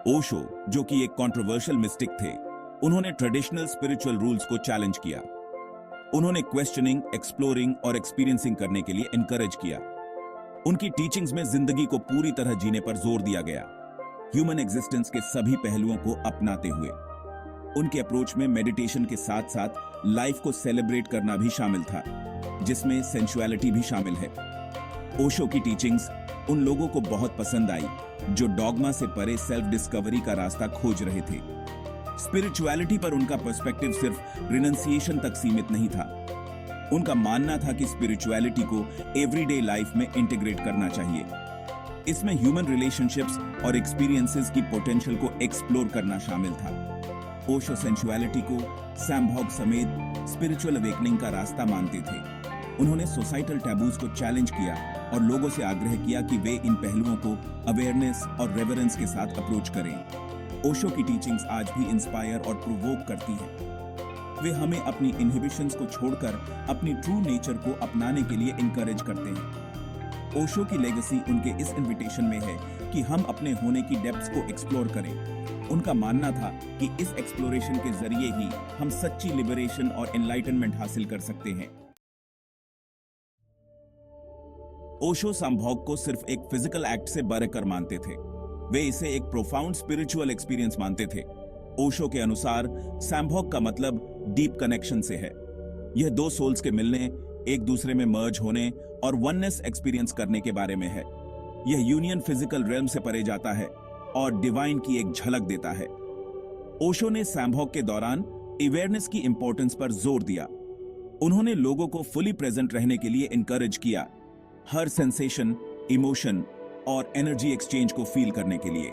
ओशो, जो कि एक कंट्रोवर्शियल मिस्टिक थे, उन्होंने ट्रेडिशनल स्पिरिचुअल रूल्स को चैलेंज किया। उन्होंने क्वेश्चनिंग, एक्सप्लोरिंग और एक्सपीरियंसिंग करने के लिए एनकरेज किया। उनकी टीचिंग्स में जिंदगी को पूरी तरह जीने पर जोर दिया गया, ह्यूमन एग्जिस्टेंस के सभी पहलुओं को अपनाते हुए। उनके अप्रोच में मेडिटेशन के साथ साथ लाइफ को सेलिब्रेट करना भी शामिल था, जिसमें सेंसुअलिटी भी शामिल है। ओशो की टीचिंग्स उन लोगों को बहुत पसंद आई जो डॉगमा से परे सेल्फ डिस्कवरी का रास्ता खोज रहे थे। स्पिरिचुअलिटी पर उनका पर्सपेक्टिव सिर्फ रिनंसिएशन तक सीमित नहीं था। उनका मानना था कि स्पिरिचुअलिटी को एवरीडे लाइफ में इंटीग्रेट करना चाहिए। इसमें ह्यूमन रिलेशनशिप्स और एक्सपीरियंसेस की पोटेंशियल को एक्सप्लोर करना शामिल था। ओशो सेंसुअलिटी को सैम्भॉग समेत स्पिरिचुअल अवेकनिंग का रास्ता मानते थे। उन्होंने सोसाइटल टैबूज को चैलेंज किया और लोगों से आग्रह किया कि वे इन पहलुओं को अवेयरनेस और रेवरेंस के साथ अप्रोच करें। ओशो की टीचिंग्स आज भी इंस्पायर और प्रोवोक करती हैं। वे हमें अपनी इनहिबिशंस को छोड़कर अपनी ट्रू नेचर को अपनाने के लिए इनकरेज करते हैं। ओशो की लेगेसी उनके इस इन्विटेशन में है कि हम अपने होने की डेप्थ्स को एक्सप्लोर करें। उनका मानना था कि इस एक्सप्लोरेशन के जरिए ही हम सच्ची लिबरेशन और एनलाइटनमेंट हासिल कर सकते हैं। ओशो सैम्भॉग को सिर्फ एक फिजिकल एक्ट से बढ़कर मानते थे। वे इसे एक प्रोफाउंड स्पिरिचुअल एक्सपीरियंस मानते थे। ओशो के अनुसार सैम्भॉग का मतलब डीप कनेक्शन से है। यह दो सोल्स के मिलने, एक दूसरे में मर्ज होने और वननेस एक्सपीरियंस करने के बारे में है। यह यूनियन फिजिकल रेल्म से परे जाता है और डिवाइन की एक झलक देता है। ओशो ने सैम्भॉग के दौरान अवेयरनेस की इंपॉर्टेंस पर जोर दिया। उन्होंने लोगों को फुली प्रेजेंट रहने के लिए इनकरेज किया, हर सेंसेशन, इमोशन और एनर्जी एक्सचेंज को फील करने के लिए।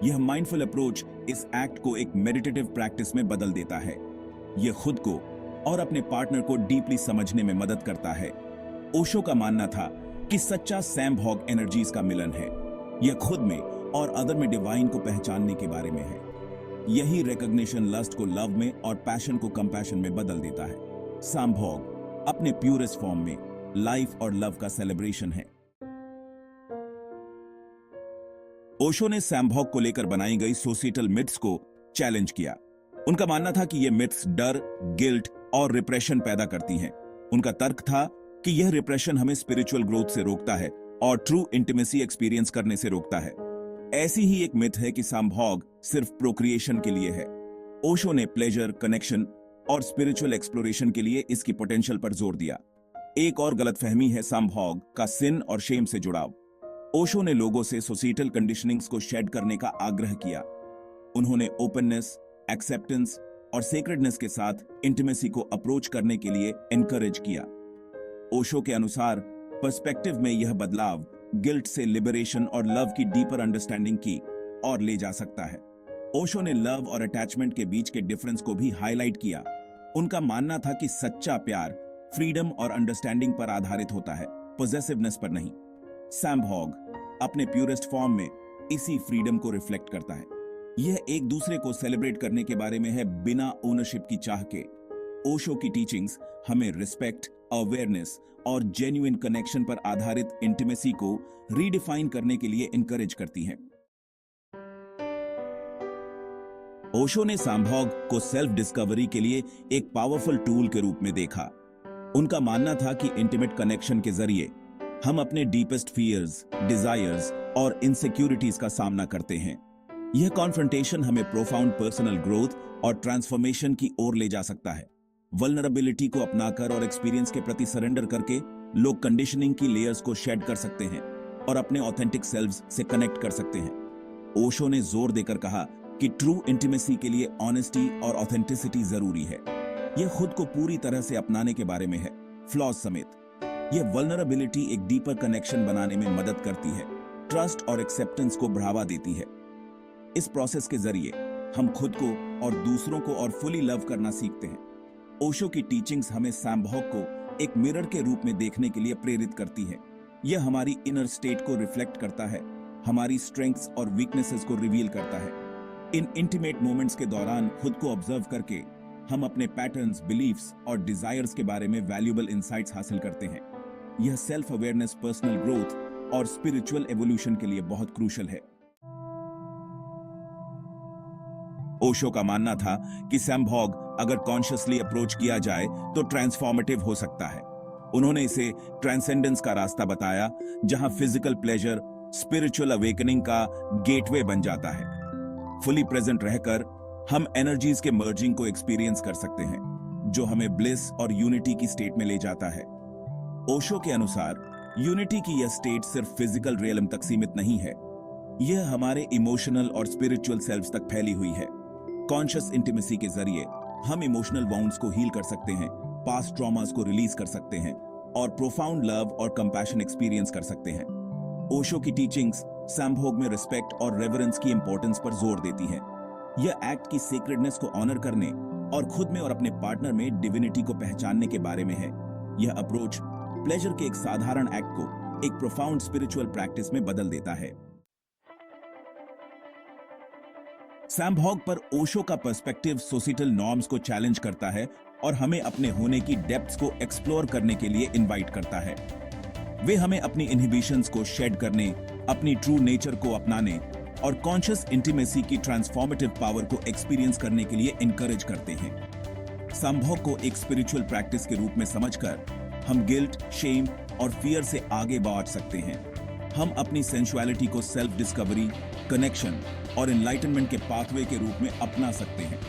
यह माइंडफुल अप्रोच इस एक्ट को एक मेडिटेटिव प्रैक्टिस में बदल देता है। यह खुद को और अपने पार्टनर को डीपली समझने में मदद करता है। ओशो का मानना था कि सच्चा सैम्भॉग एनर्जीज का मिलन है। यह खुद में और अदर में डिवाइन को पहचानने के बारे में है। यही रिकॉग्निशन लस्ट को लव में और पैशन को कंपैशन में बदल देता है। सैम्भॉग अपने प्यूरेस्ट फॉर्म में लाइफ और लव का सेलिब्रेशन है। ओशो ने सैम्भॉग को लेकर बनाई गई सोसाइटल मिथ्स को चैलेंज किया। उनका मानना था कि ये मिथ्स डर, गिल्ट और रिप्रेशन पैदा करती हैं। उनका तर्क था कि यह रिप्रेशन हमें स्पिरिचुअल ग्रोथ से रोकता है और ट्रू इंटीमेसी एक्सपीरियंस करने से रोकता है। ऐसी ही एक मिथ है कि सैम्भॉग सिर्फ प्रोक्रिएशन के लिए है। ओशो ने प्लेजर, कनेक्शन और स्पिरिचुअल एक्सप्लोरेशन के लिए इसकी पोटेंशियल पर जोर दिया। एक और गलतफहमी है सैम्भॉग का सिन और शेम से जुड़ाव। ओशो ने लोगों से सोसाइटल कंडीशनिंग्स को शेड करने का आग्रह किया। उन्होंने ओपननेस, एक्सेप्टेंस और सेक्रेडनेस के साथ इंटीमेसी को अप्रोच करने के लिए एनकरेज किया। ओशो के अनुसार पर्सपेक्टिव में यह बदलाव गिल्ट से लिबरेशन और लव की डीपर अंडरस्टैंडिंग की और ले जा सकता है। ओशो ने लव और अटैचमेंट के बीच के डिफरेंस को भी हाईलाइट किया। उनका मानना था कि सच्चा प्यार फ्रीडम और अंडरस्टैंडिंग पर आधारित होता है, पॉसेसिवनेस पर नहीं। सैम्भॉग अपने प्यूरेस्ट फॉर्म में इसी फ्रीडम को रिफ्लेक्ट करता है। यह एक दूसरे को सेलिब्रेट करने के बारे में है, बिना ओनरशिप की चाह के। ओशो की टीचिंग्स हमें रिस्पेक्ट, अवेयरनेस और जेन्युइन कनेक्शन पर आधारित इंटीमेसी को रीडिफाइन करने के लिए इनकरेज करती हैं। ओशो ने सैम्भॉग को सेल्फ डिस्कवरी के लिए एक पावरफुल टूल के रूप में देखा। उनका मानना था कि इंटीमेट कनेक्शन के जरिए हम अपने डीपेस्ट फियर्स, डिजायर्स और इनसिक्योरिटीज का सामना करते हैं। यह कॉन्फ्रंटेशन हमें प्रोफाउंड पर्सनल ग्रोथ और ट्रांसफॉर्मेशन की ओर ले जा सकता है। वल्नरेबिलिटी को अपनाकर और एक्सपीरियंस के प्रति सरेंडर करके लोग कंडीशनिंग की लेयर्स को शेड कर सकते हैं और अपने ऑथेंटिक सेल्व्स से कनेक्ट कर सकते हैं। ओशो ने जोर देकर कहा कि ट्रू इंटीमेसी के लिए ऑनेस्टी और ऑथेंटिसिटी जरूरी है। यह खुद को पूरी तरह से अपनाने के बारे में है, फ्लॉज समेत। यह वल्नरेबिलिटी एक डीपर कनेक्शन बनाने में मदद करती है, ट्रस्ट और एक्सेप्टेंस को बढ़ावा देती है। इस प्रोसेस के जरिए हम खुद को और दूसरों को और फुली लव करना सीखते हैं। ओशो की टीचिंग्स हमें सैम्भॉग को एक मिरर के रूप में देखने के लिए प्रेरित करती है। यह हमारी इनर स्टेट को रिफ्लेक्ट करता है, हमारी स्ट्रेंथ्स और वीकनेसेस को रिवील करता है। इन इंटीमेट मोमेंट्स के दौरान खुद को ऑब्जर्व करके हम अपने पैटर्न्स, बिलीफ्स और डिजायर्स के बारे में वैल्यूएबल इंसाइट्स हासिल करते हैं। यह सेल्फ अवेयरनेस, पर्सनल ग्रोथ और स्पिरिचुअल एवोल्यूशन के लिए बहुत क्रूशल है। ओशो का मानना था कि सैम्भोग अगर कॉन्शियसली अप्रोच किया जाए तो ट्रांसफॉर्मेटिव हो सकता है। उन्होंने इसे ट्रांसेंडेंस का रास्ता बताया, जहां फिजिकल प्लेजर स्पिरिचुअल अवेकनिंग का गेटवे बन जाता है। फुली प्रेजेंट रहकर हम एनर्जीज के मर्जिंग को एक्सपीरियंस कर सकते हैं, जो हमें ब्लिस और यूनिटी की स्टेट में ले जाता है। ओशो के अनुसार यूनिटी की यह स्टेट सिर्फ फिजिकल रियलम तक सीमित नहीं है, यह हमारे इमोशनल और स्पिरिचुअल सेल्व्स तक फैली हुई है। कॉन्शियस इंटीमेसी के जरिए हम इमोशनल वाउंड्स को हील कर सकते हैं, पास्ट ट्रॉमास को रिलीज कर सकते हैं और प्रोफाउंड लव और कंपैशन एक्सपीरियंस कर सकते हैं। ओशो की टीचिंग्स सैम्भोग में रिस्पेक्ट और रेवरेंस की इंपॉर्टेंस पर जोर देती हैं। यह एक्ट की सीक्रेटनेस को ऑनर करने और खुद में और अपने पार्टनर में डिविनिटी को पहचानने के बारे में है। यह अप्रोच प्लेजर के एक साधारण एक्ट को एक प्रोफाउंड स्पिरिचुअल प्रैक्टिस में बदल देता है। सैम्भोग पर ओशो का पर्सपेक्टिव सोसाइटल नॉर्म्स को चैलेंज करता है और हमें अपने होने की डेप्थ्स को एक्सप्लोर करने के लिए इनवाइट करता है। वे हमें अपनी इनहिबिशंस को शेड करने, अपनी ट्रू नेचर को अपनाने और कॉन्शियस इंटीमेसी की ट्रांसफॉर्मेटिव पावर को एक्सपीरियंस करने के लिए इनकरेज करते हैं। सैम्भोग को एक स्पिरिचुअल प्रैक्टिस के रूप में समझकर हम गिल्ट, शेम और फियर से आगे बढ़ सकते हैं। हम अपनी सेंसुअलिटी को सेल्फ डिस्कवरी, कनेक्शन और एनलाइटनमेंट के पाथवे के रूप में अपना सकते हैं।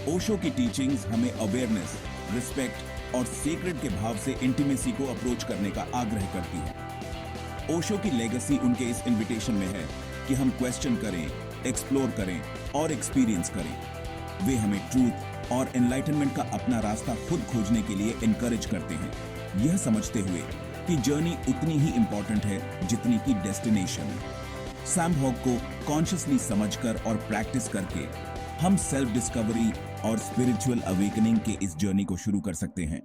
ओशो की टीचिंग्स हमें अवेयरनेस, रिस्पेक्ट और सीक्रेट के भाव से इंटीमेसी को अप्रोच करने का आग्रह करती है। ओशो की लेगेसी उनके इस इनविटेशन में है कि हम क्वेश्चन करें, एक्सप्लोर करें और एक्सपीरियंस करें। वे हमें ट्रूथ और एनलाइटनमेंट का अपना रास्ता खुद खोजने के लिए इनकरेज करते हैं, यह समझते हुए कि जर्नी उतनी ही इंपॉर्टेंट है जितनी की डेस्टिनेशन। सैम्भोग को कॉन्शियसली समझकर और प्रैक्टिस करके हम सेल्फ डिस्कवरी और स्पिरिचुअल अवेकनिंग के इस जर्नी को शुरू कर सकते हैं।